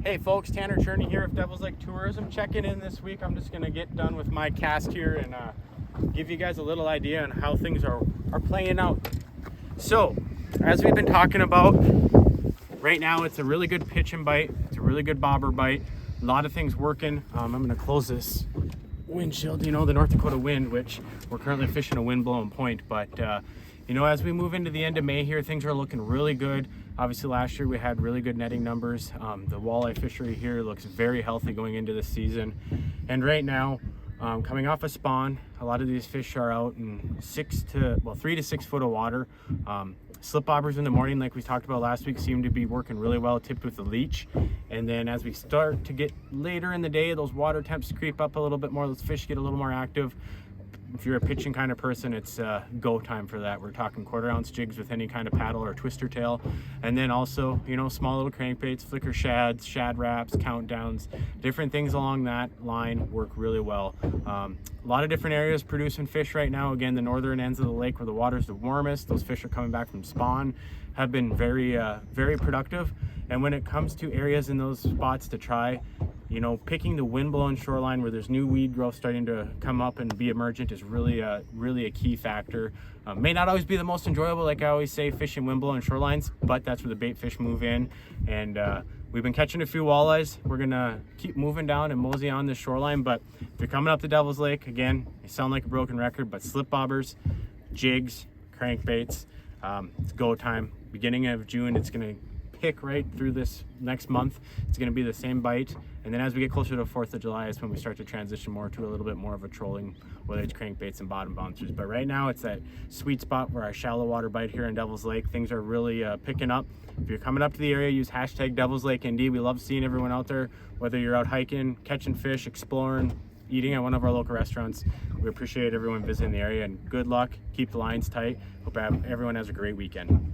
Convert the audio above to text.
Hey folks, Tanner Cherney here of Devil's Lake Tourism, checking in this week. I'm just going to get done with my cast here and give you guys a little idea on how things are playing out. So, as we've been talking about, right now it's a really good pitch and bite. It's a really good bobber bite. A lot of things working. I'm going to close this windshield, the North Dakota wind, which we're currently fishing a wind-blown point, but as we move into the end of May here, things are looking really good. Obviously last year we had really good netting numbers. The walleye fishery here looks very healthy going into this season. And right now, coming off a spawn, a lot of these fish are out in 3 to 6 foot of water. Slip bobbers in the morning, like we talked about last week, seem to be working really well, tipped with the leech. And then as we start to get later in the day, those water temps creep up a little bit more, those fish get a little more active. If you're a pitching kind of person, it's go time for that. We're talking 1/4 ounce jigs with any kind of paddle or twister tail. And then also, small little crankbaits, flicker shads, shad wraps, countdowns, different things along that line work really well. A lot of different areas producing fish right now. Again, the northern ends of the lake where the water's the warmest, those fish are coming back from spawn, have been very, very productive. And when it comes to areas in those spots to try, picking the wind-blown shoreline where there's new weed growth starting to come up and be emergent is really a key factor. May not always be the most enjoyable, like I always say, fishing wind-blown shorelines, but that's where the bait fish move in. And we've been catching a few walleyes. We're gonna keep moving down and mosey on this shoreline, but if you're coming up to Devil's Lake, again, you sound like a broken record, but slip bobbers, jigs, crankbaits, it's go time. Beginning of June, it's gonna pick right through this next month. It's going to be the same bite, and then as we get closer to 4th of July is when we start to transition more to a little bit more of a trolling, whether it's crankbaits and bottom bouncers. But right now it's that sweet spot where our shallow water bite here in Devil's Lake, things are really picking up. If you're coming up to the area, use hashtag Devil's Lake ND. We love seeing everyone out there, whether you're out hiking, catching fish, exploring, eating at one of our local restaurants. We appreciate everyone visiting the area, and good luck. Keep the lines tight. Hope everyone has a great weekend.